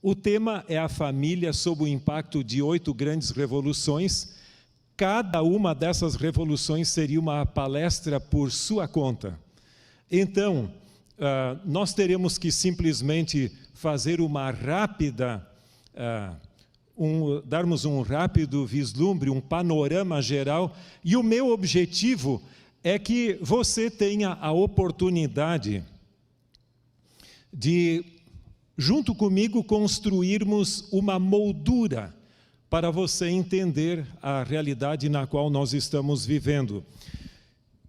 O tema é a família sob o impacto de 8 grandes revoluções. Cada uma dessas revoluções seria uma palestra por sua conta. Então, nós teremos que simplesmente fazer uma rápida, darmos um rápido vislumbre, um panorama geral, e o meu objetivo é que você tenha a oportunidade de, junto comigo, construirmos uma moldura para você entender a realidade na qual nós estamos vivendo.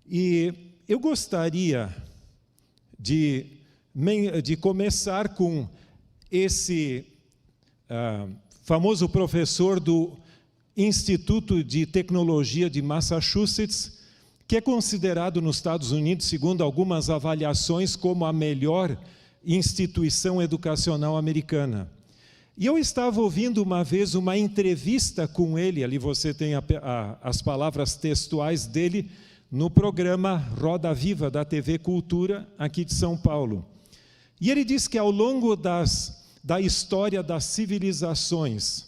E eu gostaria de começar com esse famoso professor do Instituto de Tecnologia de Massachusetts, que é considerado nos Estados Unidos, segundo algumas avaliações, como a melhor instituição educacional americana. E eu estava ouvindo uma vez uma entrevista com ele, ali você tem as palavras textuais dele, no programa Roda Viva da TV Cultura, aqui de São Paulo. E ele diz que ao longo da história das civilizações,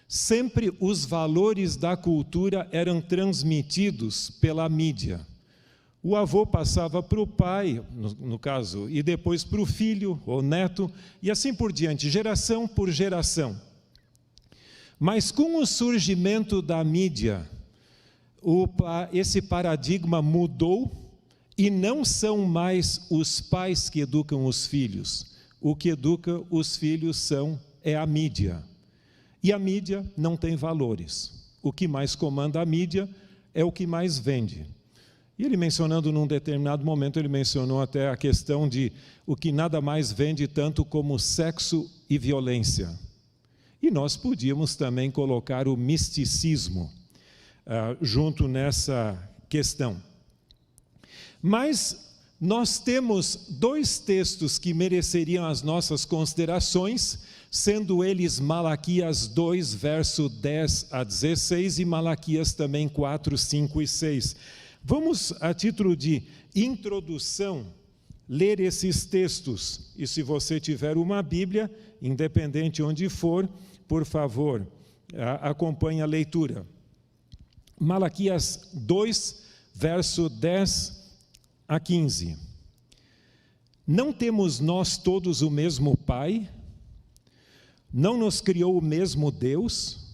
sempre os valores da cultura eram transmitidos pela mídia. O avô passava para o pai, no caso, e depois para o filho ou neto, e assim por diante, geração por geração. Mas com o surgimento da mídia, esse paradigma mudou e não são mais os pais que educam os filhos. O que educa os filhos é a mídia. E a mídia não tem valores. O que mais comanda a mídia é o que mais vende. E ele mencionando num determinado momento, ele mencionou até a questão de o que nada mais vende tanto como sexo e violência. E nós podíamos também colocar o misticismo junto nessa questão. Mas nós temos 2 textos que mereceriam as nossas considerações, sendo eles Malaquias 2, verso 10 a 16, e Malaquias também 4, 5 e 6. Vamos, a título de introdução, ler esses textos. E se você tiver uma Bíblia, independente onde for, por favor, acompanhe a leitura. Malaquias 2, verso 10 a 15. Não temos nós todos o mesmo Pai? Não nos criou o mesmo Deus?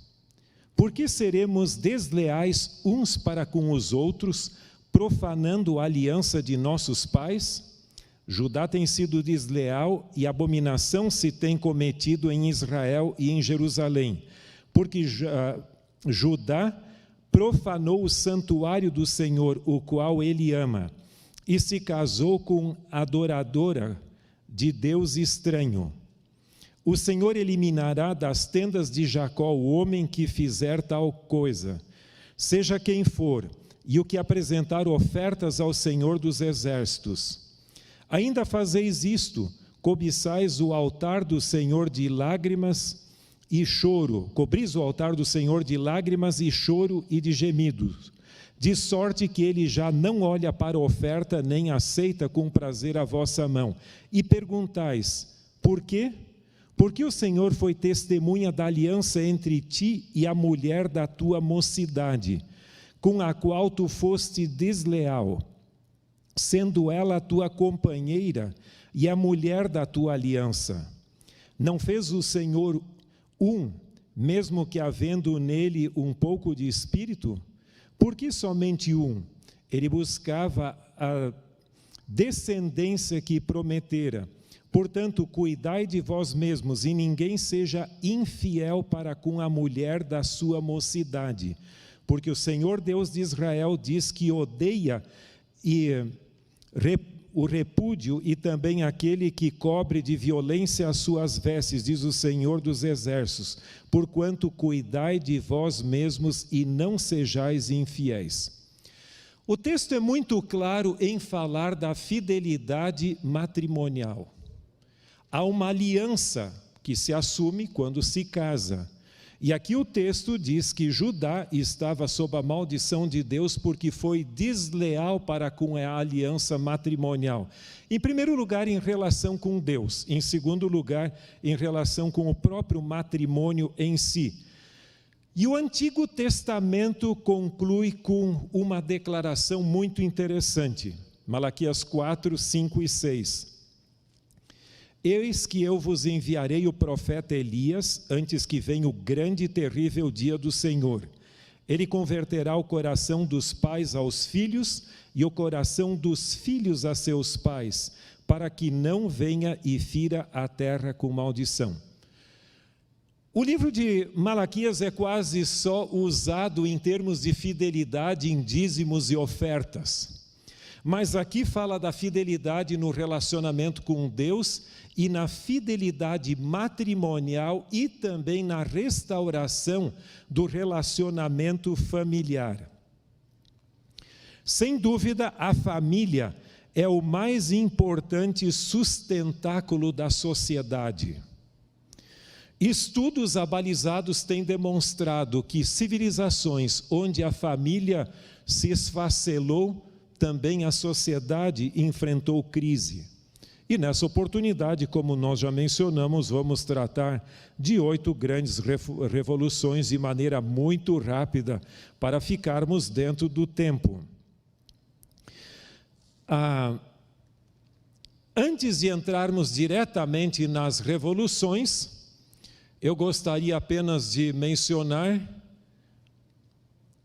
Por que seremos desleais uns para com os outros, profanando a aliança de nossos pais? Judá tem sido desleal e abominação se tem cometido em Israel e em Jerusalém, porque Judá profanou o santuário do Senhor, o qual ele ama, e se casou com adoradora de Deus estranho. O Senhor eliminará das tendas de Jacó o homem que fizer tal coisa, seja quem for, e o que apresentar ofertas ao Senhor dos exércitos. Ainda fazeis isto, cobiçais o altar do Senhor de lágrimas e choro, cobris o altar do Senhor de lágrimas e choro e de gemidos, de sorte que ele já não olha para a oferta, nem aceita com prazer a vossa mão. E perguntais, por quê? Porque o Senhor foi testemunha da aliança entre ti e a mulher da tua mocidade, com a qual tu foste desleal, sendo ela a tua companheira e a mulher da tua aliança. Não fez o Senhor mesmo que havendo nele um pouco de espírito? Por que somente um? Ele buscava a descendência que prometera. Portanto, cuidai de vós mesmos, e ninguém seja infiel para com a mulher da sua mocidade, porque o Senhor Deus de Israel diz que odeia o repúdio e também aquele que cobre de violência as suas vestes, diz o Senhor dos exércitos, porquanto cuidai de vós mesmos e não sejais infiéis. O texto é muito claro em falar da fidelidade matrimonial. Há uma aliança que se assume quando se casa. E aqui o texto diz que Judá estava sob a maldição de Deus porque foi desleal para com a aliança matrimonial. Em primeiro lugar, em relação com Deus. Em segundo lugar, em relação com o próprio matrimônio em si. E o Antigo Testamento conclui com uma declaração muito interessante. Malaquias 4, 5 e 6. Eis que eu vos enviarei o profeta Elias, antes que venha o grande e terrível dia do Senhor. Ele converterá o coração dos pais aos filhos e o coração dos filhos a seus pais, para que não venha e fira a terra com maldição. O livro de Malaquias é quase só usado em termos de fidelidade em dízimos e ofertas. Mas aqui fala da fidelidade no relacionamento com Deus e na fidelidade matrimonial e também na restauração do relacionamento familiar. Sem dúvida, a família é o mais importante sustentáculo da sociedade. Estudos abalizados têm demonstrado que civilizações onde a família se esfacelou, também a sociedade enfrentou crise. E nessa oportunidade, como nós já mencionamos, vamos tratar de 8 grandes revoluções de maneira muito rápida para ficarmos dentro do tempo. Antes de entrarmos diretamente nas revoluções, eu gostaria apenas de mencionar,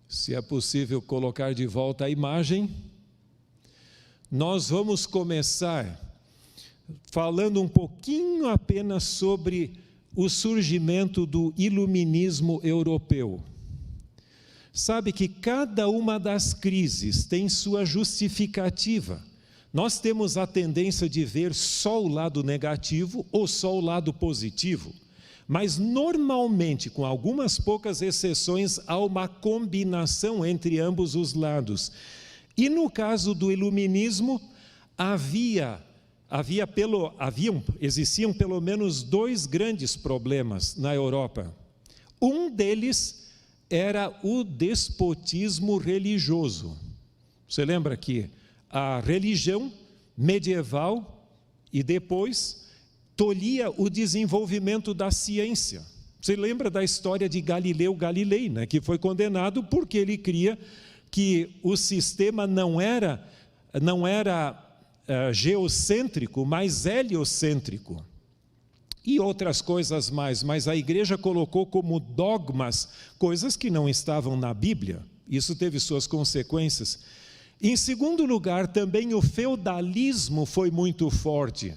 se é possível colocar de volta a imagem. Nós vamos começar falando um pouquinho apenas sobre o surgimento do iluminismo europeu. Sabe que cada uma das crises tem sua justificativa. Nós temos a tendência de ver só o lado negativo ou só o lado positivo. Mas, normalmente, com algumas poucas exceções, há uma combinação entre ambos os lados. E no caso do iluminismo, existiam pelo menos 2 grandes problemas na Europa. Um deles era o despotismo religioso. Você lembra que a religião medieval e depois tolhia o desenvolvimento da ciência. Você lembra da história de Galileu Galilei, né, que foi condenado porque ele cria que o sistema não era geocêntrico, mas heliocêntrico. E outras coisas mais, mas a igreja colocou como dogmas coisas que não estavam na Bíblia. Isso teve suas consequências. Em segundo lugar, também o feudalismo foi muito forte,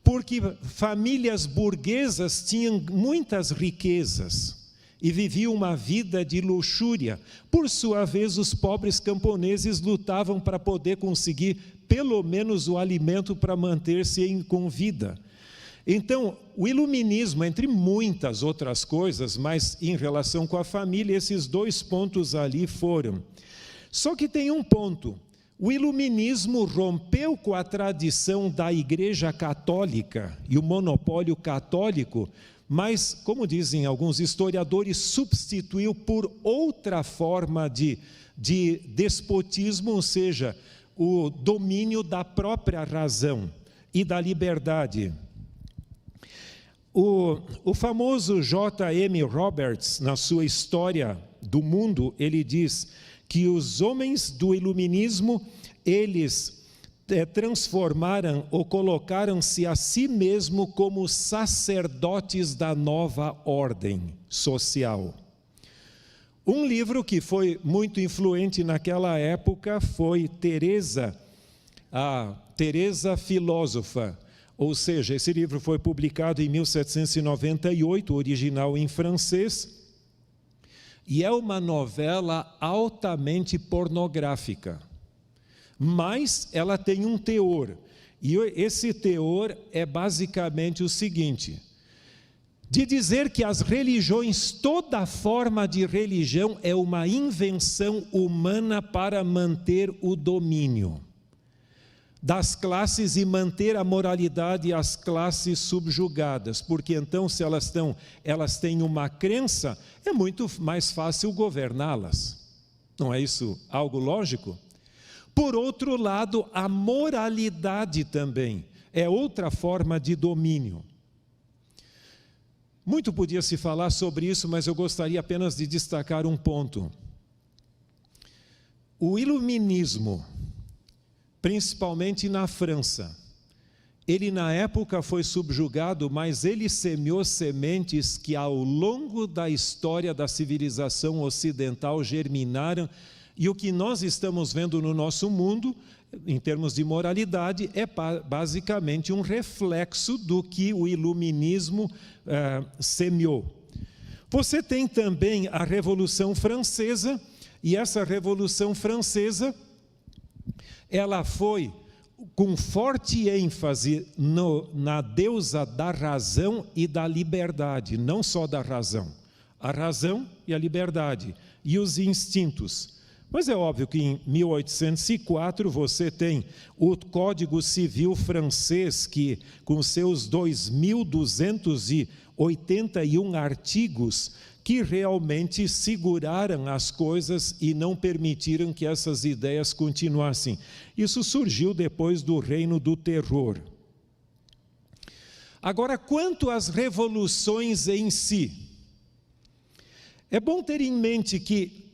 porque famílias burguesas tinham muitas riquezas e viviam uma vida de luxúria. Por sua vez, os pobres camponeses lutavam para poder conseguir pelo menos o alimento para manter-se com vida. Então, o iluminismo, entre muitas outras coisas, mas em relação com a família, esses 2 pontos ali foram. Só que tem um ponto. O iluminismo rompeu com a tradição da Igreja Católica e o monopólio católico, mas, como dizem alguns historiadores, substituiu por outra forma de despotismo, ou seja, o domínio da própria razão e da liberdade. O famoso J.M. Roberts, na sua História do Mundo, ele diz que os homens do iluminismo, eles transformaram ou colocaram-se a si mesmo como sacerdotes da nova ordem social. Um livro que foi muito influente naquela época foi a Teresa Filósofa, ou seja, esse livro foi publicado em 1798, original em francês, e é uma novela altamente pornográfica, mas ela tem um teor, e esse teor é basicamente o seguinte: de dizer que as religiões, toda forma de religião é uma invenção humana para manter o domínio. das classes e manter a moralidade e as classes subjugadas, porque então, se elas têm uma crença, é muito mais fácil governá-las. Não é isso algo lógico? Por outro lado, a moralidade também é outra forma de domínio. Muito podia se falar sobre isso, mas eu gostaria apenas de destacar um ponto. O iluminismo, principalmente na França, ele na época foi subjugado, mas ele semeou sementes que ao longo da história da civilização ocidental germinaram, e o que nós estamos vendo no nosso mundo, em termos de moralidade, é basicamente um reflexo do que o iluminismo semeou. Você tem também a Revolução Francesa, e essa Revolução Francesa, ela foi com forte ênfase na deusa da razão e da liberdade, não só da razão, a razão e a liberdade, e os instintos. Mas é óbvio que em 1804 você tem o Código Civil francês, que com seus 2.281 artigos, que realmente seguraram as coisas e não permitiram que essas ideias continuassem. Isso surgiu depois do Reino do Terror. Agora, quanto às revoluções em si, é bom ter em mente que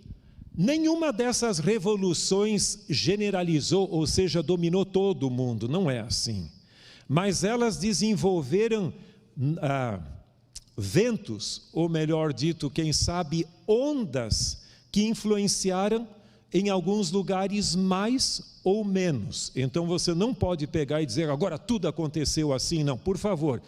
nenhuma dessas revoluções generalizou, ou seja, dominou todo o mundo, não é assim. Mas elas desenvolveram ventos, ou melhor dito, quem sabe, ondas que influenciaram em alguns lugares mais ou menos. Então você não pode pegar e dizer, agora tudo aconteceu assim, não, por favor.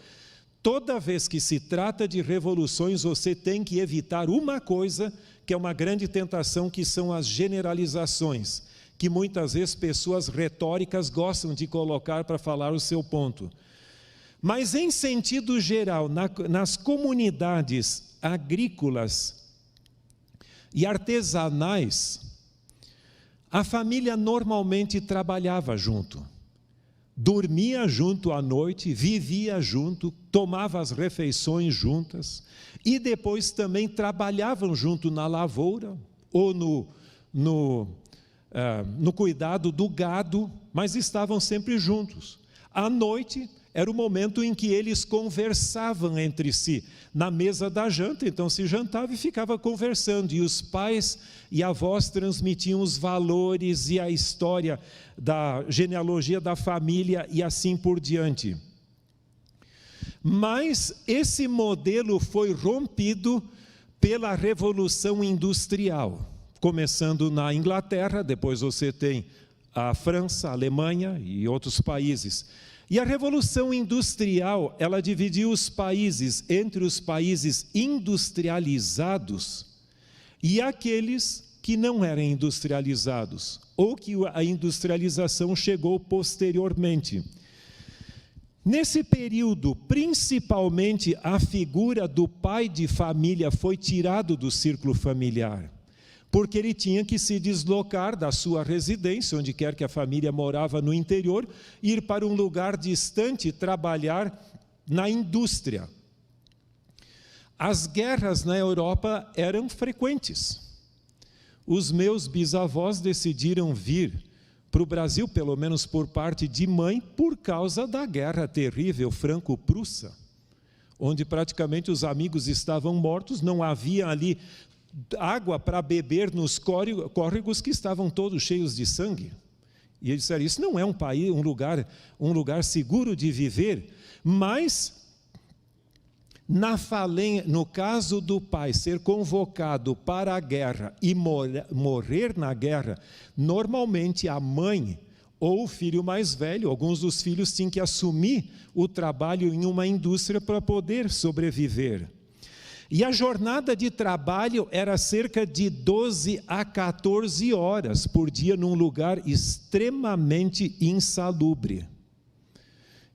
Toda vez que se trata de revoluções, você tem que evitar uma coisa, que é uma grande tentação, que são as generalizações, que muitas vezes pessoas retóricas gostam de colocar para falar o seu ponto. Mas em sentido geral, nas comunidades agrícolas e artesanais, a família normalmente trabalhava junto, dormia junto à noite, vivia junto, tomava as refeições juntas e depois também trabalhavam junto na lavoura ou no cuidado do gado, mas estavam sempre juntos. À noite era o momento em que eles conversavam entre si, na mesa da janta, então se jantava e ficava conversando, e os pais e avós transmitiam os valores e a história da genealogia da família e assim por diante. Mas esse modelo foi rompido pela Revolução Industrial, começando na Inglaterra, depois você tem a França, a Alemanha e outros países. E a Revolução Industrial, ela dividiu os países entre os países industrializados e aqueles que não eram industrializados, ou que a industrialização chegou posteriormente. Nesse período, principalmente a figura do pai de família foi tirado do círculo familiar, porque ele tinha que se deslocar da sua residência, onde quer que a família morava no interior, ir para um lugar distante trabalhar na indústria. As guerras na Europa eram frequentes. Os meus bisavós decidiram vir para o Brasil, pelo menos por parte de mãe, por causa da guerra terrível franco-prussa, onde praticamente os amigos estavam mortos, não havia ali água para beber nos córregos que estavam todos cheios de sangue. E eles disseram, isso não é um lugar seguro de viver, mas no caso do pai ser convocado para a guerra e morrer na guerra, normalmente a mãe ou o filho mais velho, alguns dos filhos tinham que assumir o trabalho em uma indústria para poder sobreviver. E a jornada de trabalho era cerca de 12 a 14 horas por dia num lugar extremamente insalubre.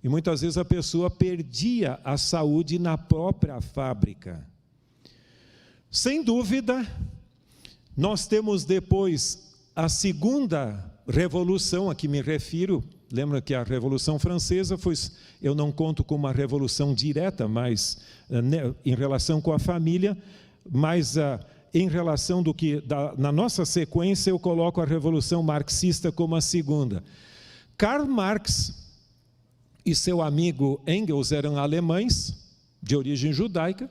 E muitas vezes a pessoa perdia a saúde na própria fábrica. Sem dúvida, nós temos depois a segunda revolução a que me refiro, Lembra que a Revolução Francesa foi, eu não conto como uma revolução direta, mas em relação com a família, mas em relação na nossa sequência, eu coloco a Revolução Marxista como a segunda. Karl Marx e seu amigo Engels eram alemães, de origem judaica,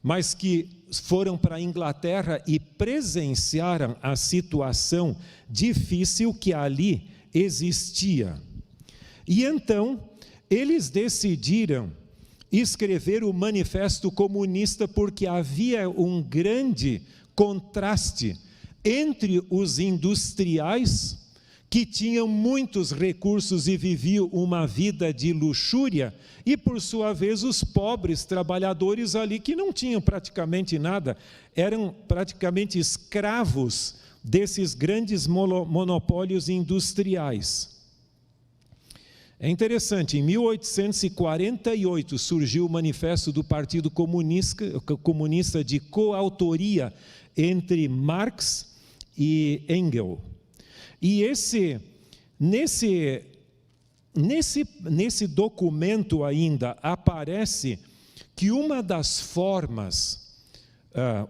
mas que foram para a Inglaterra e presenciaram a situação difícil que ali existia. E então, eles decidiram escrever o Manifesto Comunista porque havia um grande contraste entre os industriais, que tinham muitos recursos e viviam uma vida de luxúria, e, por sua vez, os pobres trabalhadores ali, que não tinham praticamente nada, eram praticamente escravos desses grandes monopólios industriais. É interessante, em 1848 surgiu o Manifesto do Partido Comunista de coautoria entre Marx e Engels. E nesse documento ainda aparece que uma das formas,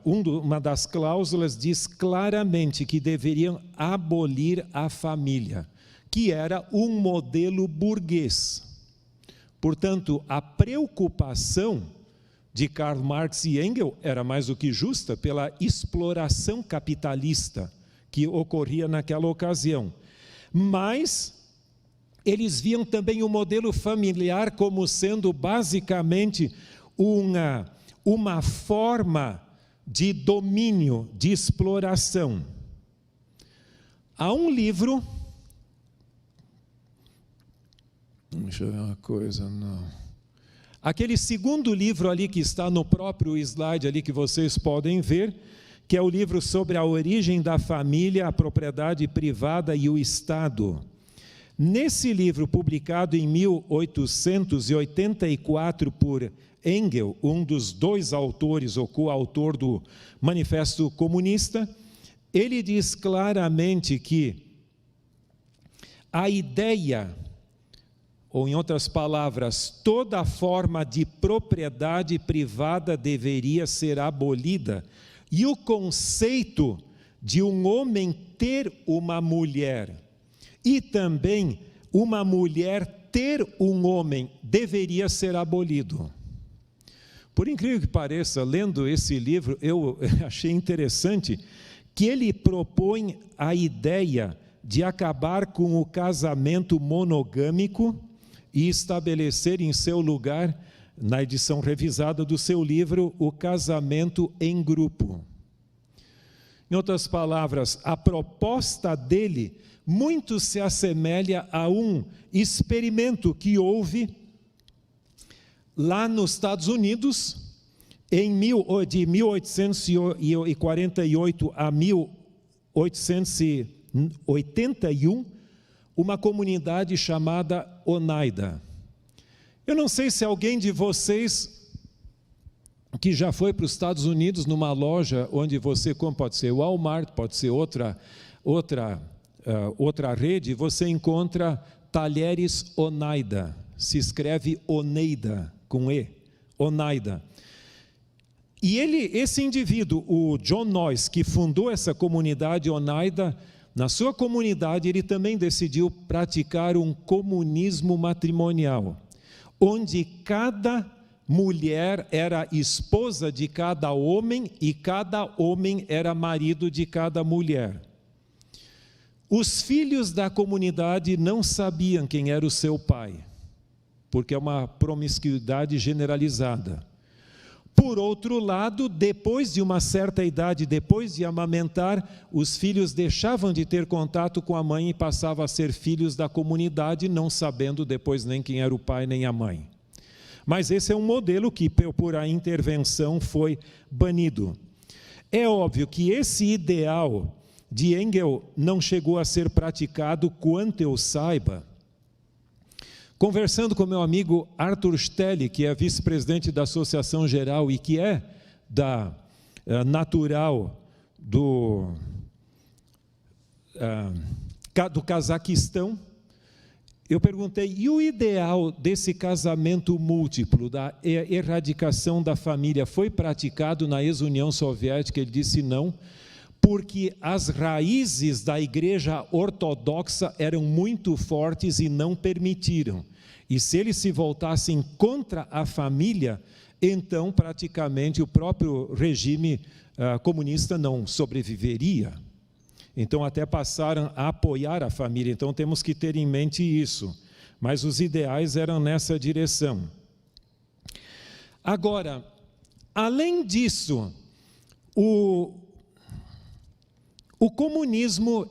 uma das cláusulas diz claramente que deveriam abolir a família, que era um modelo burguês. Portanto, a preocupação de Karl Marx e Engels era mais do que justa pela exploração capitalista que ocorria naquela ocasião. Mas eles viam também o modelo familiar como sendo basicamente uma forma de domínio, de exploração. Há um livro, deixa eu ver uma coisa, não. Aquele segundo livro ali que está no próprio slide ali que vocês podem ver, que é o livro sobre a origem da família, a propriedade privada e o Estado. Nesse livro, publicado em 1884 por Engels, um dos dois autores, ou coautor do Manifesto Comunista, ele diz claramente que a ideia, ou em outras palavras, toda forma de propriedade privada deveria ser abolida, e o conceito de um homem ter uma mulher e também uma mulher ter um homem deveria ser abolido. Por incrível que pareça, lendo esse livro, eu achei interessante que ele propõe a ideia de acabar com o casamento monogâmico e estabelecer em seu lugar, na edição revisada do seu livro, o casamento em grupo. Em outras palavras, a proposta dele muito se assemelha a um experimento que houve lá nos Estados Unidos, de 1848 a 1881, uma comunidade chamada Oneida. Eu não sei se alguém de vocês que já foi para os Estados Unidos numa loja onde você compra, pode ser Walmart, pode ser outra rede, você encontra talheres Oneida, se escreve Oneida, com E, Oneida. E esse indivíduo, o John Noyes, que fundou essa comunidade Oneida, na sua comunidade ele também decidiu praticar um comunismo matrimonial, onde cada mulher era esposa de cada homem e cada homem era marido de cada mulher. Os filhos da comunidade não sabiam quem era o seu pai, porque é uma promiscuidade generalizada. Por outro lado, depois de uma certa idade, depois de amamentar, os filhos deixavam de ter contato com a mãe e passavam a ser filhos da comunidade, não sabendo depois nem quem era o pai nem a mãe. Mas esse é um modelo que, por a intervenção, foi banido. É óbvio que esse ideal de Engels não chegou a ser praticado, quanto eu saiba. Conversando com meu amigo Arthur Stelli, que é vice-presidente da Associação Geral e que é natural do Cazaquistão, eu perguntei, e o ideal desse casamento múltiplo, da erradicação da família, foi praticado na ex-União Soviética? Ele disse não, porque as raízes da igreja ortodoxa eram muito fortes e não permitiram. E se eles se voltassem contra a família, então praticamente o próprio regime comunista não sobreviveria. Então até passaram a apoiar a família. Então temos que ter em mente isso. Mas os ideais eram nessa direção. Agora, além disso, o comunismo,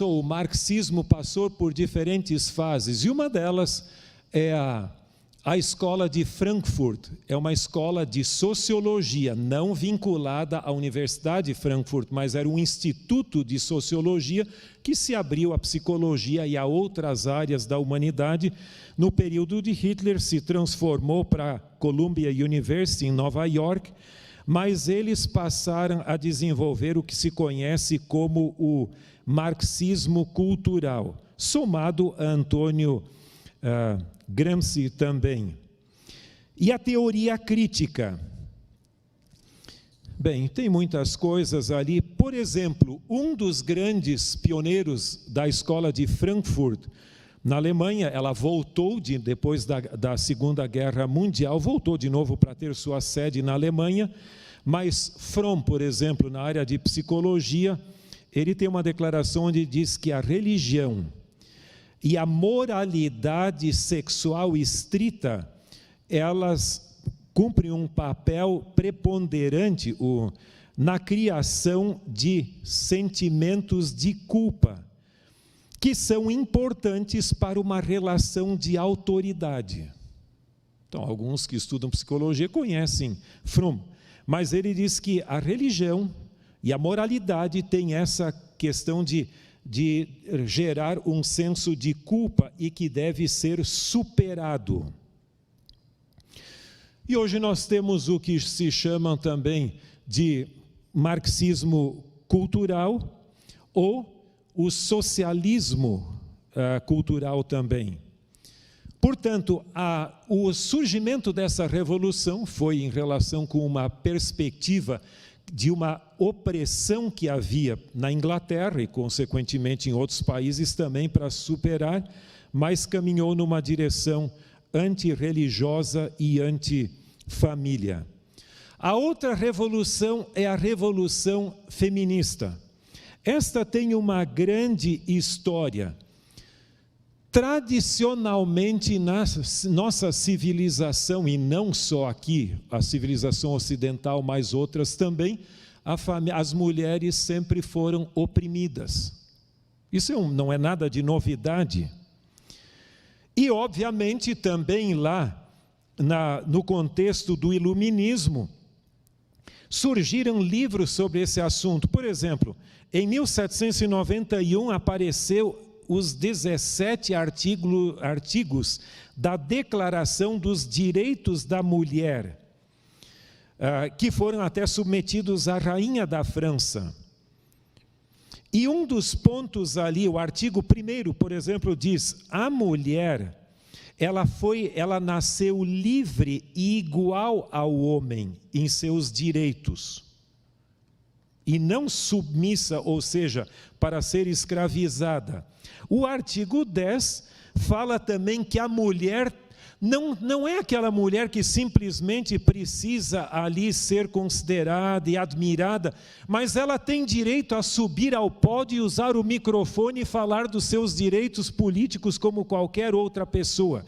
o marxismo passou por diferentes fases, e uma delas é a escola de Frankfurt. É uma escola de sociologia, não vinculada à Universidade de Frankfurt, mas era um instituto de sociologia que se abriu à psicologia e a outras áreas da humanidade. No período de Hitler, se transformou para a Columbia University, em Nova York, mas eles passaram a desenvolver o que se conhece como o marxismo cultural, somado a Antônio Gramsci também. E a teoria crítica. Bem, tem muitas coisas ali. Por exemplo, um dos grandes pioneiros da escola de Frankfurt, na Alemanha, ela voltou, depois da Segunda Guerra Mundial, voltou de novo para ter sua sede na Alemanha, mas Fromm, por exemplo, na área de psicologia, ele tem uma declaração onde diz que a religião e a moralidade sexual estrita, elas cumprem um papel preponderante na criação de sentimentos de culpa, que são importantes para uma relação de autoridade. Então, alguns que estudam psicologia conhecem Fromm, mas ele diz que a religião e a moralidade têm essa questão de gerar um senso de culpa e que deve ser superado. E hoje nós temos o que se chama também de marxismo cultural ou o socialismo cultural também. Portanto, o surgimento dessa revolução foi em relação com uma perspectiva de uma opressão que havia na Inglaterra e, consequentemente, em outros países também para superar, mas caminhou numa direção antirreligiosa e antifamília. A outra revolução é a revolução feminista. Esta tem uma grande história. Tradicionalmente, na nossa civilização, e não só aqui, a civilização ocidental, mas outras também, as mulheres sempre foram oprimidas. Isso não é nada de novidade. E, obviamente, também lá, no contexto do iluminismo, surgiram livros sobre esse assunto. Por exemplo, em 1791 apareceu os 17 artigos da Declaração dos Direitos da Mulher, que foram até submetidos à rainha da França. E um dos pontos ali, o artigo 1º, por exemplo, diz: a mulher, ela nasceu livre e igual ao homem em seus direitos, e não submissa, ou seja, para ser escravizada. O artigo 10 fala também que a mulher não é aquela mulher que simplesmente precisa ali ser considerada e admirada, mas ela tem direito a subir ao pódio e usar o microfone e falar dos seus direitos políticos como qualquer outra pessoa.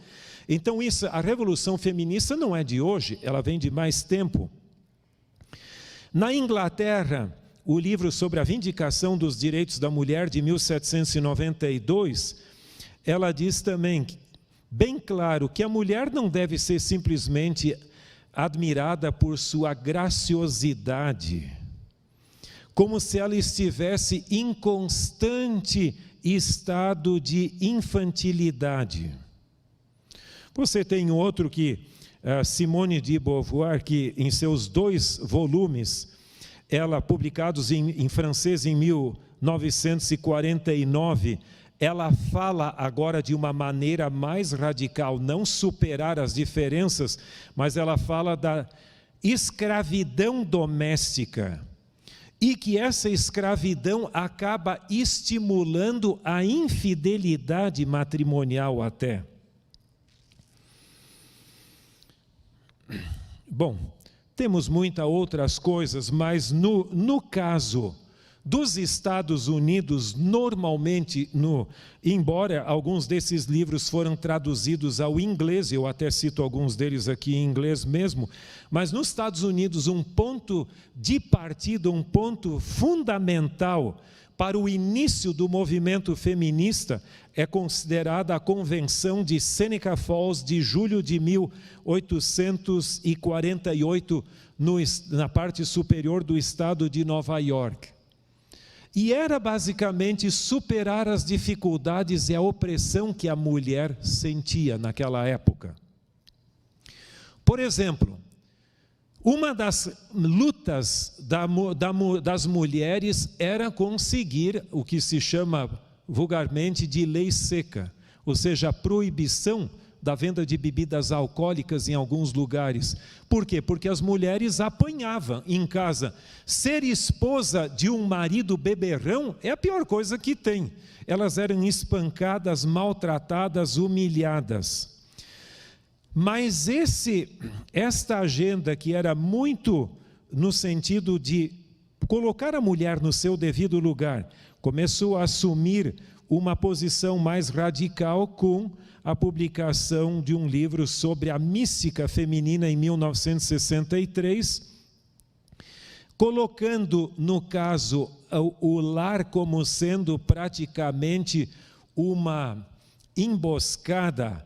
Então a revolução feminista não é de hoje, ela vem de mais tempo. Na Inglaterra, o livro sobre a vindicação dos direitos da mulher, de 1792, ela diz também, bem claro, que a mulher não deve ser simplesmente admirada por sua graciosidade, como se ela estivesse em constante estado de infantilidade. Você tem outro que, Simone de Beauvoir, que em seus 2 volumes, publicados em francês em 1949, ela fala agora de uma maneira mais radical, não superar as diferenças, mas ela fala da escravidão doméstica. E que essa escravidão acaba estimulando a infidelidade matrimonial até. Bom, temos muitas outras coisas, mas no caso dos Estados Unidos, normalmente, embora alguns desses livros foram traduzidos ao inglês, eu até cito alguns deles aqui em inglês mesmo, mas nos Estados Unidos um ponto de partida, um ponto fundamental para o início do movimento feminista é considerada a Convenção de Seneca Falls de julho de 1848, na parte superior do estado de Nova York. E era basicamente superar as dificuldades e a opressão que a mulher sentia naquela época. Por exemplo, uma das lutas das mulheres era conseguir o que se chama vulgarmente de lei seca, ou seja, a proibição da venda de bebidas alcoólicas em alguns lugares. Por quê? Porque as mulheres apanhavam em casa. Ser esposa de um marido beberrão é a pior coisa que tem. Elas eram espancadas, maltratadas, humilhadas. Mas esta agenda que era muito no sentido de colocar a mulher no seu devido lugar, começou a assumir uma posição mais radical com a publicação de um livro sobre a mística feminina em 1963, colocando, no caso, o lar como sendo praticamente uma emboscada,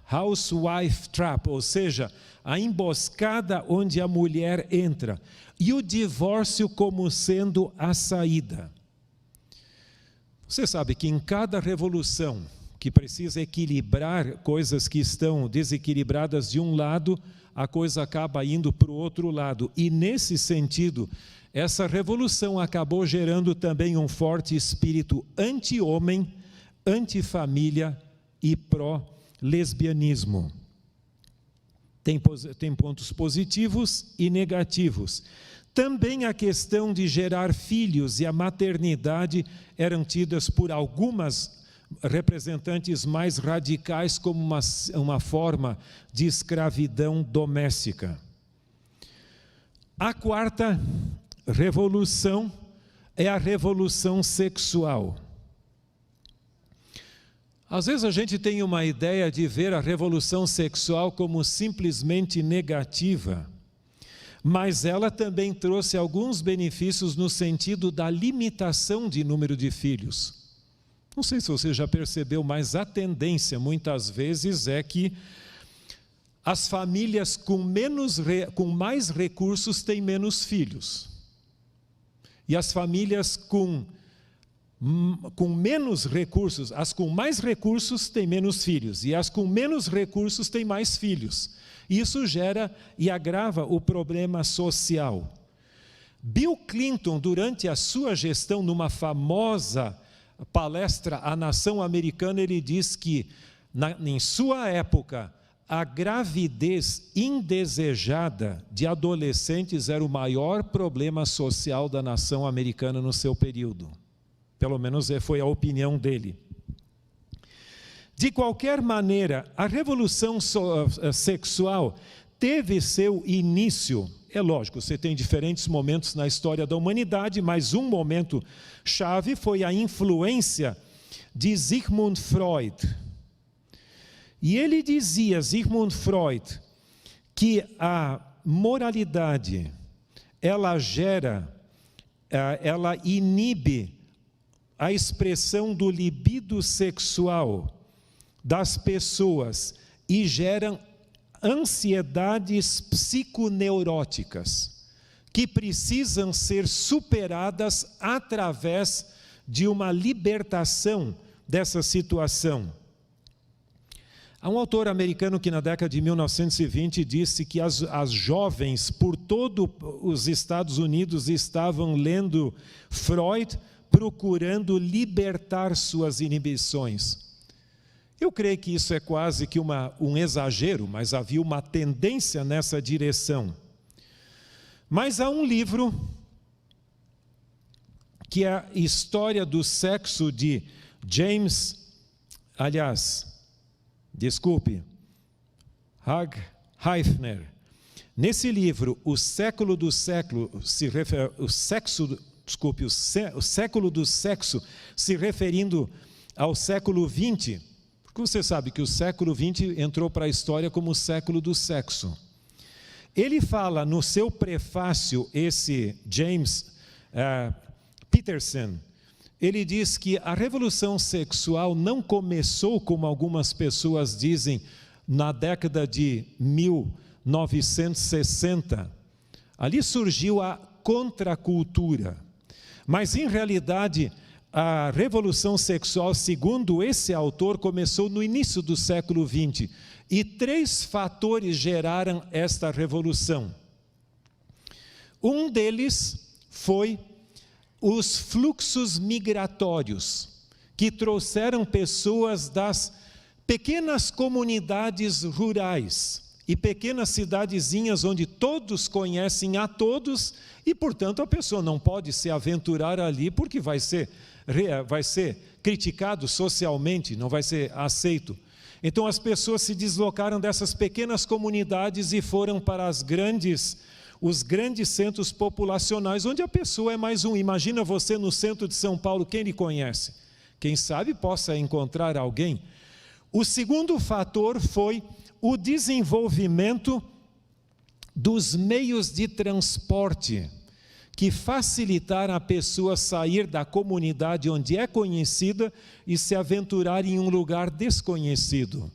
housewife trap, ou seja, a emboscada onde a mulher entra, e o divórcio como sendo a saída. Você sabe que em cada revolução que precisa equilibrar coisas que estão desequilibradas de um lado, a coisa acaba indo para o outro lado. E nesse sentido, essa revolução acabou gerando também um forte espírito anti-homem, anti-família e pró-lesbianismo. Tem pontos positivos e negativos. Também a questão de gerar filhos e a maternidade eram tidas por algumas representantes mais radicais como uma forma de escravidão doméstica. A quarta revolução é a revolução sexual. Às vezes a gente tem uma ideia de ver a revolução sexual como simplesmente negativa, mas ela também trouxe alguns benefícios no sentido da limitação de número de filhos. Não sei se você já percebeu, mas a tendência muitas vezes é que as famílias com mais recursos têm menos filhos. E as famílias com menos recursos, as com mais recursos têm menos filhos. E as com menos recursos têm mais filhos. Isso gera e agrava o problema social. Bill Clinton, durante a sua gestão, numa famosa palestra à nação americana, ele diz que, em sua época, a gravidez indesejada de adolescentes era o maior problema social da nação americana no seu período. Pelo menos foi a opinião dele. De qualquer maneira, a revolução sexual teve seu início. É lógico, você tem diferentes momentos na história da humanidade, mas um momento chave foi a influência de Sigmund Freud. E ele dizia, Sigmund Freud, que a moralidade, ela inibe a expressão do libido sexual das pessoas e geram ansiedades psiconeuróticas que precisam ser superadas através de uma libertação dessa situação. Há um autor americano que na década de 1920 disse que as jovens por todos os Estados Unidos estavam lendo Freud procurando libertar suas inibições. Eu creio que isso é quase que um exagero, mas havia uma tendência nessa direção. Mas há um livro que é a História do Sexo de Hugh Hefner. Nesse livro, o século do sexo se referindo ao século XX, porque você sabe que o século XX entrou para a história como o século do sexo. Ele fala no seu prefácio, esse James Peterson, ele diz que a revolução sexual não começou, como algumas pessoas dizem, na década de 1960. Ali surgiu a contracultura. Mas, em realidade, a revolução sexual, segundo esse autor, começou no início do século XX. E 3 fatores geraram esta revolução. Um deles foi os fluxos migratórios, que trouxeram pessoas das pequenas comunidades rurais e pequenas cidadezinhas onde todos conhecem a todos e, portanto, a pessoa não pode se aventurar ali porque vai ser criticado socialmente, não vai ser aceito. Então as pessoas se deslocaram dessas pequenas comunidades e foram para os grandes centros populacionais, onde a pessoa é mais um. Imagina você no centro de São Paulo, quem lhe conhece? Quem sabe possa encontrar alguém. O segundo fator foi o desenvolvimento dos meios de transporte, que facilitaram a pessoa sair da comunidade onde é conhecida e se aventurar em um lugar desconhecido.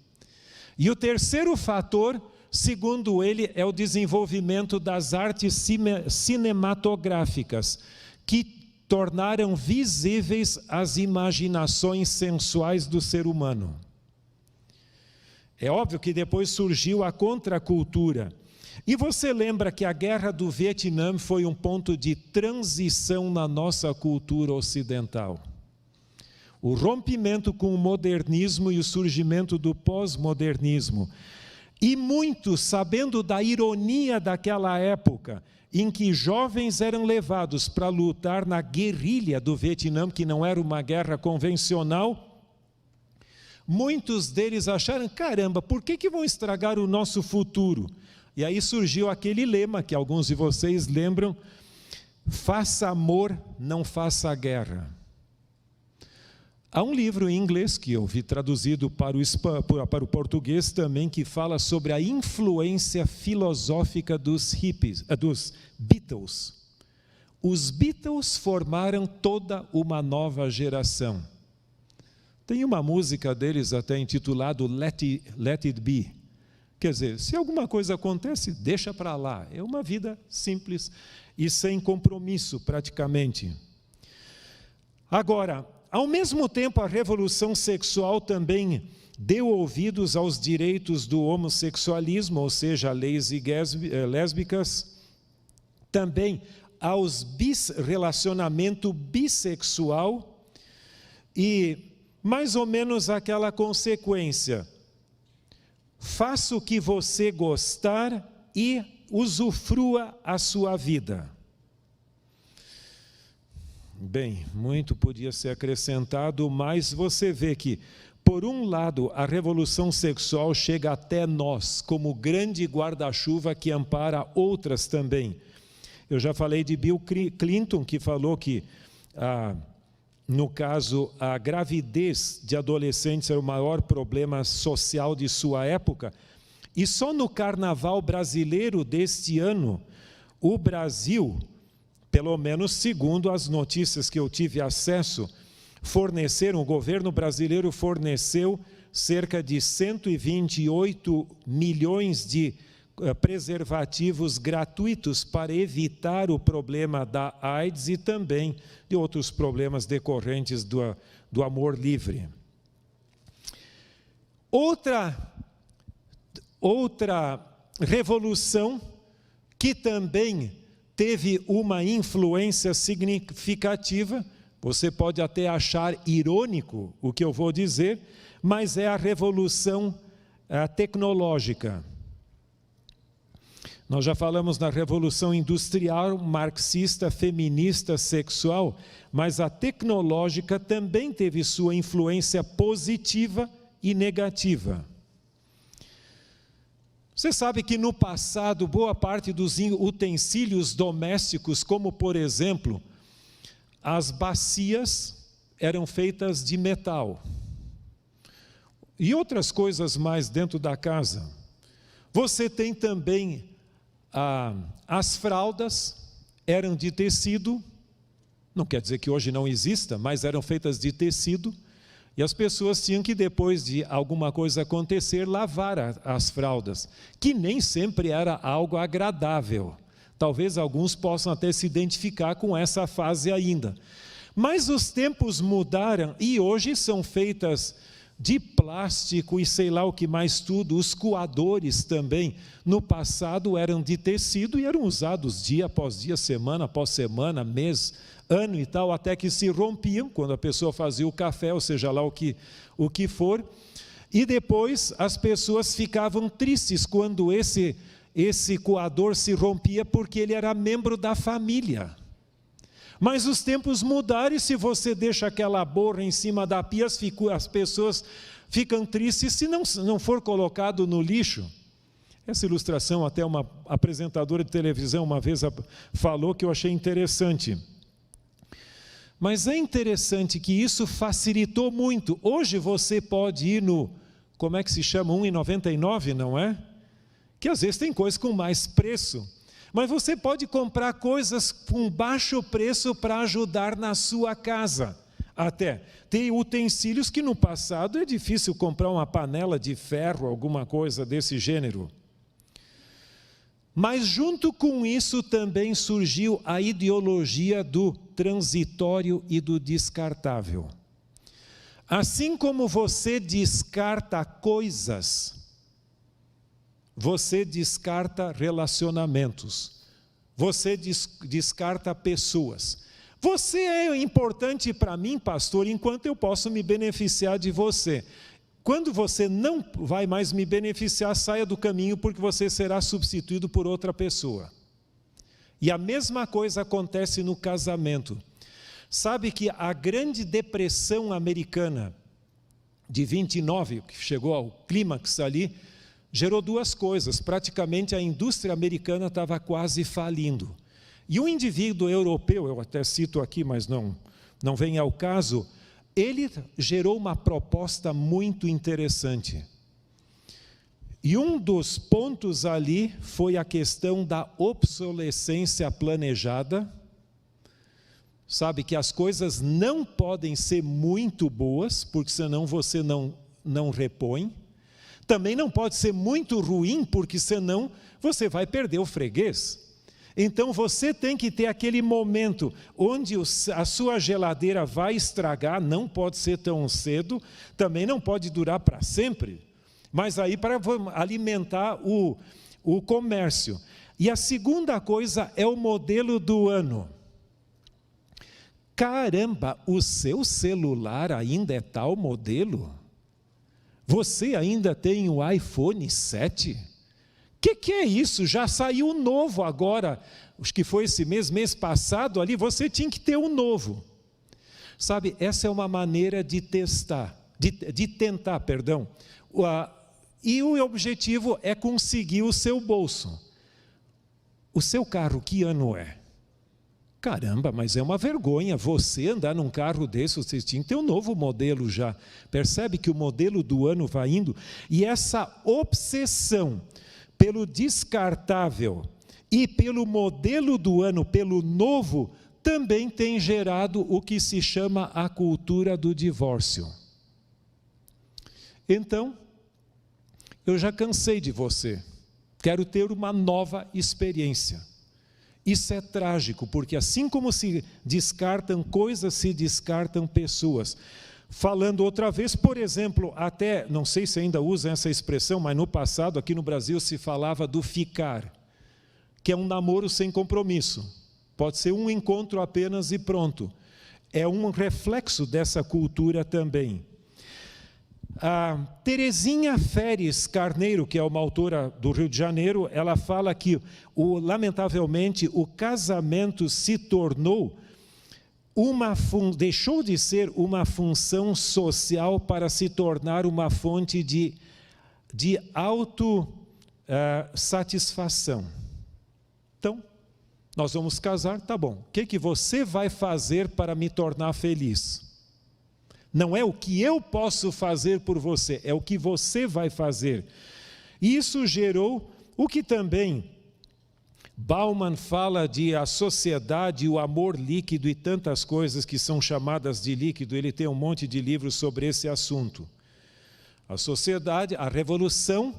E o terceiro fator, segundo ele, é o desenvolvimento das artes cinematográficas, que tornaram visíveis as imaginações sensuais do ser humano. É óbvio que depois surgiu a contracultura. E você lembra que a Guerra do Vietnã foi um ponto de transição na nossa cultura ocidental. O rompimento com o modernismo e o surgimento do pós-modernismo. E muitos, sabendo da ironia daquela época, em que jovens eram levados para lutar na guerrilha do Vietnã, que não era uma guerra convencional, muitos deles acharam, caramba, por que vão estragar o nosso futuro? E aí surgiu aquele lema que alguns de vocês lembram: faça amor, não faça guerra. Há um livro em inglês que eu vi traduzido para o português também, que fala sobre a influência filosófica dos Beatles. Os Beatles formaram toda uma nova geração. Tem uma música deles até intitulada Let It Be. Quer dizer, se alguma coisa acontece, deixa para lá. É uma vida simples e sem compromisso, praticamente. Agora, ao mesmo tempo, a revolução sexual também deu ouvidos aos direitos do homossexualismo, ou seja, leis lésbicas, também aos relacionamento bissexual e mais ou menos aquela consequência: faça o que você gostar e usufrua a sua vida. Bem, muito podia ser acrescentado, mas você vê que, por um lado, a revolução sexual chega até nós, como grande guarda-chuva que ampara outras também. Eu já falei de Bill Clinton, que falou que, no caso, a gravidez de adolescentes era o maior problema social de sua época. E só no carnaval brasileiro deste ano, o Brasil, pelo menos segundo as notícias que eu tive acesso, o governo brasileiro forneceu cerca de 128 milhões de preservativos gratuitos para evitar o problema da AIDS e também de outros problemas decorrentes do amor livre. Outra revolução que também teve uma influência significativa, Você pode até achar irônico o que eu vou dizer, mas é a revolução tecnológica. Nós já falamos na revolução industrial, marxista, feminista, sexual, mas a tecnológica também teve sua influência positiva e negativa. Você sabe que no passado, boa parte dos utensílios domésticos, como por exemplo, as bacias eram feitas de metal. E outras coisas mais dentro da casa. Você tem também as fraldas, eram de tecido, não quer dizer que hoje não exista, mas eram feitas de tecido, e as pessoas tinham que, depois de alguma coisa acontecer, lavar as fraldas, que nem sempre era algo agradável. Talvez alguns possam até se identificar com essa fase ainda. Mas os tempos mudaram e hoje são feitas de plástico e sei lá o que mais tudo. Os coadores também, no passado, eram de tecido e eram usados dia após dia, semana após semana, mês, ano e tal, até que se rompiam, quando a pessoa fazia o café, ou seja lá o que for. E depois as pessoas ficavam tristes quando esse coador se rompia, porque ele era membro da família. Mas os tempos mudaram e se você deixa aquela borra em cima da pia, as pessoas ficam tristes se não for colocado no lixo. Essa ilustração até uma apresentadora de televisão uma vez falou, que eu achei interessante. Mas é interessante que isso facilitou muito. Hoje você pode ir no, como é que se chama? 1,99, não é? Que às vezes tem coisa com mais preço. Mas você pode comprar coisas com baixo preço para ajudar na sua casa. Até tem utensílios que no passado é difícil comprar uma panela de ferro, alguma coisa desse gênero. Mas junto com isso também surgiu a ideologia do transitório e do descartável. Assim como você descarta coisas, você descarta relacionamentos, você descarta pessoas. Você é importante para mim, pastor, enquanto eu posso me beneficiar de você. Quando você não vai mais me beneficiar, saia do caminho, porque você será substituído por outra pessoa. E a mesma coisa acontece no casamento. Sabe que a Grande Depressão Americana de 29, que chegou ao clímax ali, gerou duas coisas. Praticamente a indústria americana estava quase falindo. E um indivíduo europeu, eu até cito aqui, mas não vem ao caso, ele gerou uma proposta muito interessante. E um dos pontos ali foi a questão da obsolescência planejada. Sabe que as coisas não podem ser muito boas, porque senão você não repõe. Também não pode ser muito ruim, porque senão você vai perder o freguês. Então você tem que ter aquele momento onde a sua geladeira vai estragar, não pode ser tão cedo, também não pode durar para sempre, mas aí para alimentar o comércio. E a segunda coisa é o modelo do ano. Caramba, o seu celular ainda é tal modelo? Você ainda tem o iPhone 7? Que é isso? Já saiu um novo agora, acho que foi esse mês passado ali, você tinha que ter um novo. Sabe, essa é uma maneira de tentar. E o objetivo é conseguir o seu bolso. O seu carro, que ano é? Caramba, mas é uma vergonha você andar num carro desse, você tinha que ter um novo modelo já. Percebe que o modelo do ano vai indo? E essa obsessão pelo descartável e pelo modelo do ano, pelo novo, também tem gerado o que se chama a cultura do divórcio. Então, eu já cansei de você, quero ter uma nova experiência. Isso é trágico, porque assim como se descartam coisas, se descartam pessoas. Falando outra vez, por exemplo, até, não sei se ainda usam essa expressão, mas no passado, aqui no Brasil, se falava do ficar, que é um namoro sem compromisso. Pode ser um encontro apenas e pronto. é um reflexo dessa cultura também. A Terezinha Feres Carneiro, que é uma autora do Rio de Janeiro, ela fala que, lamentavelmente, o casamento se tornou deixou de ser uma função social para se tornar uma fonte de autossatisfação. Então, nós vamos casar, tá bom. O que você vai fazer para me tornar feliz? Não é o que eu posso fazer por você, é o que você vai fazer. E isso gerou o que também Bauman fala de a sociedade, o amor líquido e tantas coisas que são chamadas de líquido. Ele tem um monte de livros sobre esse assunto. A sociedade, a revolução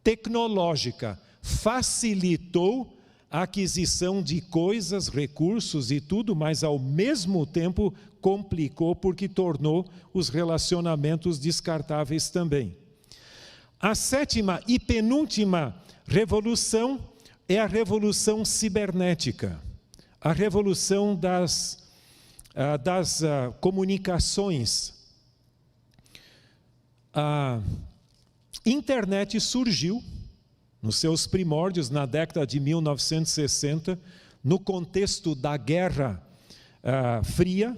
tecnológica facilitou a aquisição de coisas, recursos e tudo, mas ao mesmo tempo complicou porque tornou os relacionamentos descartáveis também. A sétima e penúltima revolução é a revolução cibernética, a revolução das comunicações. A internet surgiu nos seus primórdios, na década de 1960, no contexto da Guerra Fria,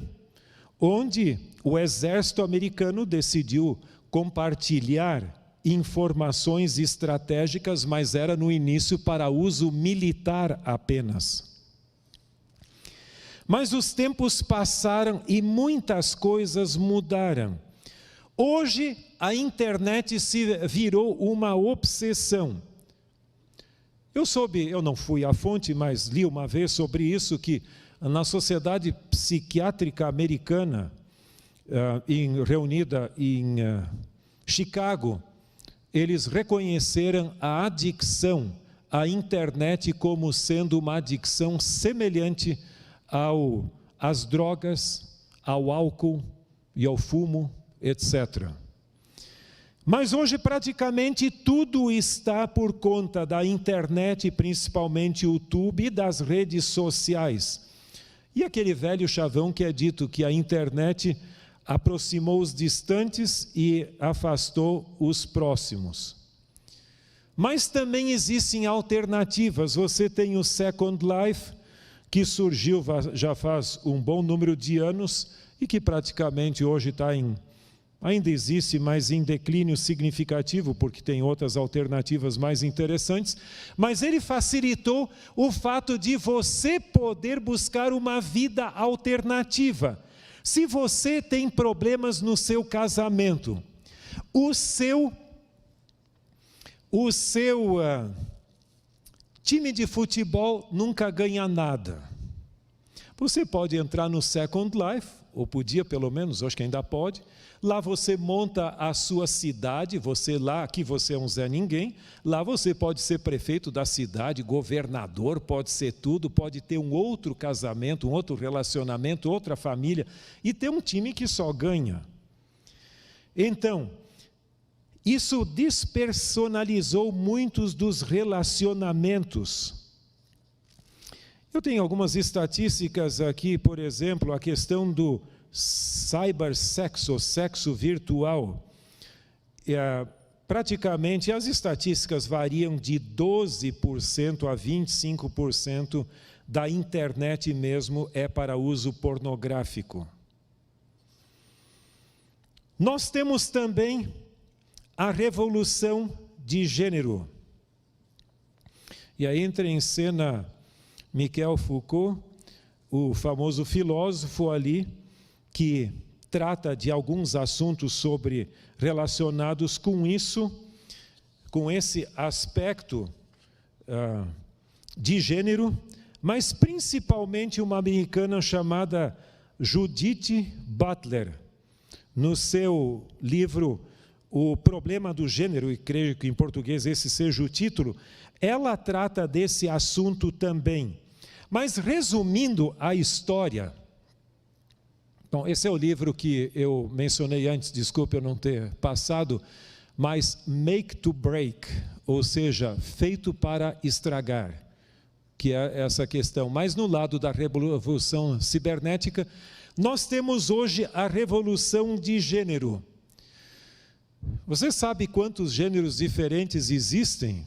onde o exército americano decidiu compartilhar informações estratégicas, mas era no início para uso militar apenas. Mas os tempos passaram e muitas coisas mudaram. Hoje, a internet se virou uma obsessão. Eu não fui à fonte, mas li uma vez sobre isso, que na Sociedade Psiquiátrica Americana, reunida em Chicago, eles reconheceram a adicção à internet como sendo uma adicção semelhante às drogas, ao álcool e ao fumo, etc. Mas hoje praticamente tudo está por conta da internet, principalmente o YouTube e das redes sociais. E aquele velho chavão que é dito que a internet aproximou os distantes e afastou os próximos. Mas também existem alternativas. Você tem o Second Life, que surgiu já faz um bom número de anos e que praticamente hoje ainda existe, mas em declínio significativo, porque tem outras alternativas mais interessantes, mas ele facilitou o fato de você poder buscar uma vida alternativa. Se você tem problemas no seu casamento, o seu time de futebol nunca ganha nada. Você pode entrar no Second Life, ou podia pelo menos, acho que ainda pode. Lá você monta a sua cidade, aqui você é um Zé Ninguém, lá você pode ser prefeito da cidade, governador, pode ser tudo, pode ter um outro casamento, um outro relacionamento, outra família, e ter um time que só ganha. Então, isso despersonalizou muitos dos relacionamentos. Eu tenho algumas estatísticas aqui, por exemplo, a questão do cybersexo, sexo virtual. Praticamente as estatísticas variam de 12% a 25% da internet mesmo é para uso pornográfico. Nós temos também a revolução de gênero. E aí entra em cena Michel Foucault, o famoso filósofo ali, que trata de alguns assuntos relacionados com isso, com esse aspecto de gênero, mas principalmente uma americana chamada Judith Butler, no seu livro O Problema do Gênero, e creio que em português esse seja o título, ela trata desse assunto também. Mas resumindo a história, bom, esse é o livro que eu mencionei antes, desculpe eu não ter passado, mas Make to Break, ou seja, feito para estragar. que é essa questão. Mas no lado da revolução cibernética, nós temos hoje a revolução de gênero. Você sabe quantos gêneros diferentes existem?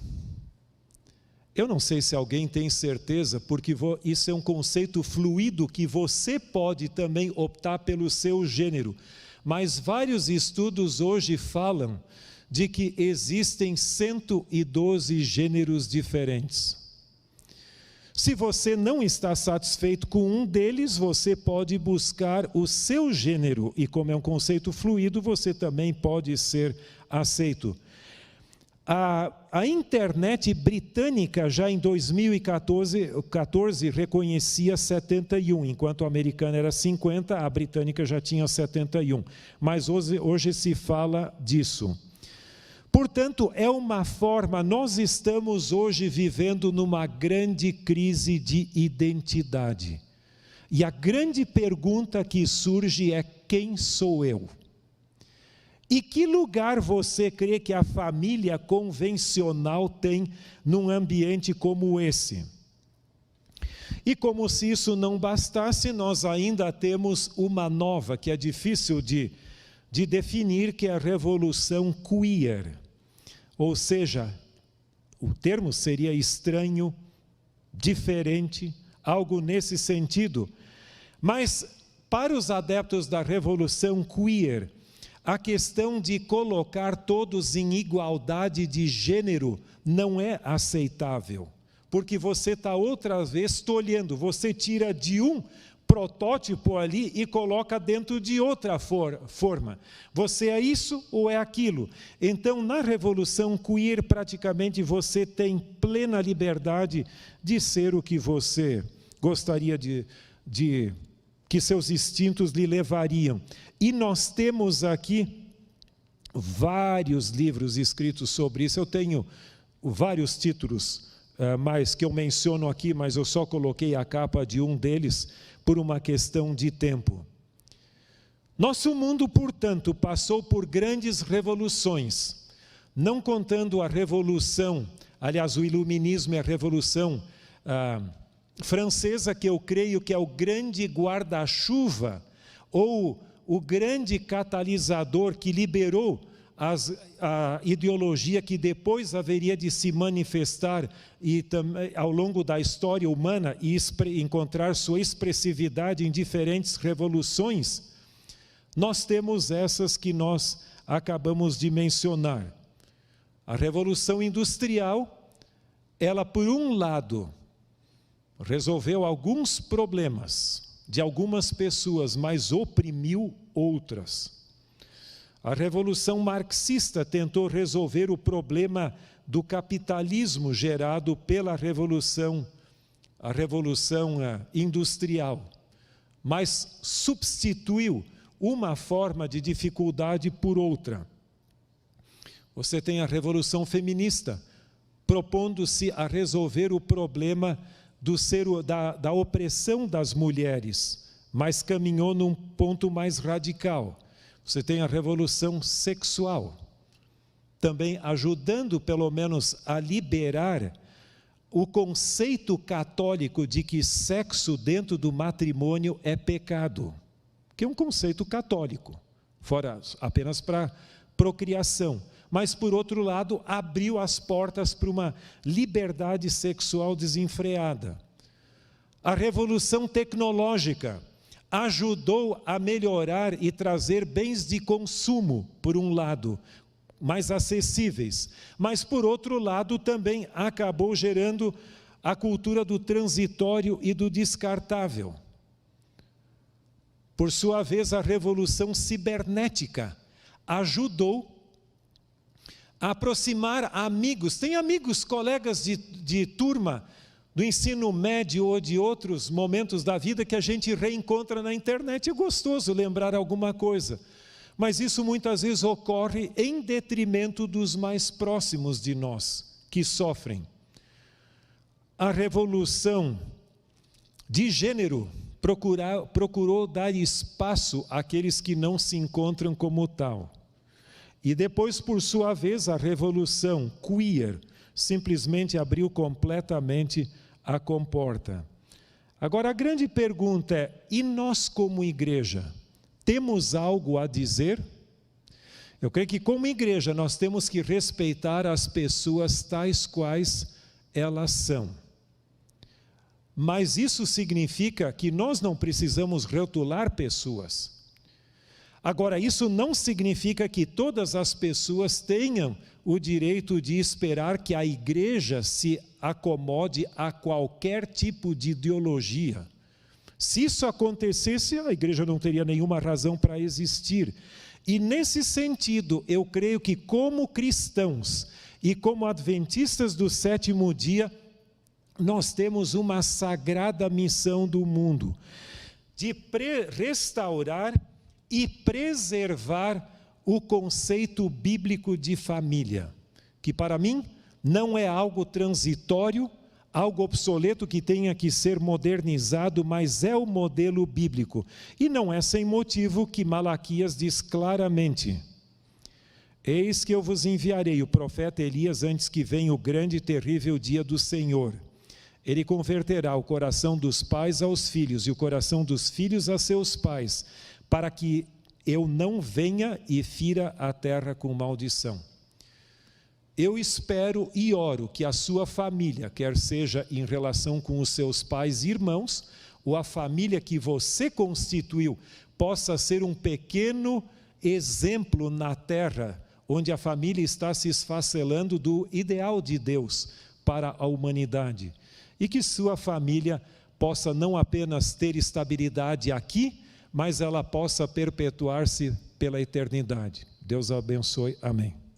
Eu não sei se alguém tem certeza, porque isso é um conceito fluido que você pode também optar pelo seu gênero. Mas vários estudos hoje falam de que existem 112 gêneros diferentes. Se você não está satisfeito com um deles, você pode buscar o seu gênero, e como é um conceito fluido, você também pode ser aceito. A internet britânica já em 2014 reconhecia 71, enquanto a americana era 50, a britânica já tinha 71. Mas hoje se fala disso. Portanto, é uma forma, nós estamos hoje vivendo numa grande crise de identidade. E a grande pergunta que surge é: quem sou eu? E que lugar você crê que a família convencional tem num ambiente como esse? E como se isso não bastasse, nós ainda temos uma nova, que é difícil de definir, que é a revolução queer. Ou seja, o termo seria estranho, diferente, algo nesse sentido. Mas, para os adeptos da revolução queer, a questão de colocar todos em igualdade de gênero não é aceitável, porque você está outra vez tolhendo, você tira de um protótipo ali e coloca dentro de outra forma. Você é isso ou é aquilo? Então, na revolução queer, praticamente você tem plena liberdade de ser o que você gostaria que seus instintos lhe levariam. E nós temos aqui vários livros escritos sobre isso. Eu tenho vários títulos, mas que eu menciono aqui, mas eu só coloquei a capa de um deles por uma questão de tempo. Nosso mundo, portanto, passou por grandes revoluções, não contando a revolução, aliás, o iluminismo e a revolução francesa, que eu creio que é o grande guarda-chuva, ou o grande catalisador que liberou a ideologia que depois haveria de se manifestar e também ao longo da história humana e encontrar sua expressividade em diferentes revoluções. Nós temos essas que nós acabamos de mencionar. A Revolução Industrial, ela, por um lado, resolveu alguns problemas de algumas pessoas, mas oprimiu outras. A Revolução Marxista tentou resolver o problema do capitalismo gerado pela Revolução Industrial, mas substituiu uma forma de dificuldade por outra. Você tem a Revolução Feminista, propondo-se a resolver o problema da opressão das mulheres, mas caminhou num ponto mais radical. Você tem a revolução sexual, também ajudando pelo menos a liberar o conceito católico de que sexo dentro do matrimônio é pecado, que é um conceito católico, fora apenas para procriação. Mas, por outro lado, abriu as portas para uma liberdade sexual desenfreada. A revolução tecnológica ajudou a melhorar e trazer bens de consumo, por um lado, mais acessíveis, mas, por outro lado, também acabou gerando a cultura do transitório e do descartável. Por sua vez, a revolução cibernética ajudou a aproximar amigos. Tem amigos, colegas de turma, do ensino médio ou de outros momentos da vida que a gente reencontra na internet. É gostoso lembrar alguma coisa, mas isso muitas vezes ocorre em detrimento dos mais próximos de nós, que sofrem. A revolução de gênero procurou dar espaço àqueles que não se encontram como tal. E depois, por sua vez, a revolução queer simplesmente abriu completamente a comporta. Agora, a grande pergunta é: e nós como igreja, temos algo a dizer? Eu creio que como igreja nós temos que respeitar as pessoas tais quais elas são. Mas isso significa que nós não precisamos rotular pessoas. Agora, isso não significa que todas as pessoas tenham o direito de esperar que a igreja se acomode a qualquer tipo de ideologia. Se isso acontecesse, a igreja não teria nenhuma razão para existir. E nesse sentido, eu creio que como cristãos e como adventistas do sétimo dia, nós temos uma sagrada missão do mundo de restaurar e preservar o conceito bíblico de família, que para mim não é algo transitório, algo obsoleto que tenha que ser modernizado, mas é o modelo bíblico. E não é sem motivo que Malaquias diz claramente: eis que eu vos enviarei o profeta Elias antes que venha o grande e terrível dia do Senhor. Ele converterá o coração dos pais aos filhos e o coração dos filhos a seus pais, para que eu não venha e fira a terra com maldição. Eu espero e oro que a sua família, quer seja em relação com os seus pais e irmãos, ou a família que você constituiu, possa ser um pequeno exemplo na terra, onde a família está se esfacelando do ideal de Deus para a humanidade. E que sua família possa não apenas ter estabilidade aqui, mas ela possa perpetuar-se pela eternidade. Deus abençoe. Amém.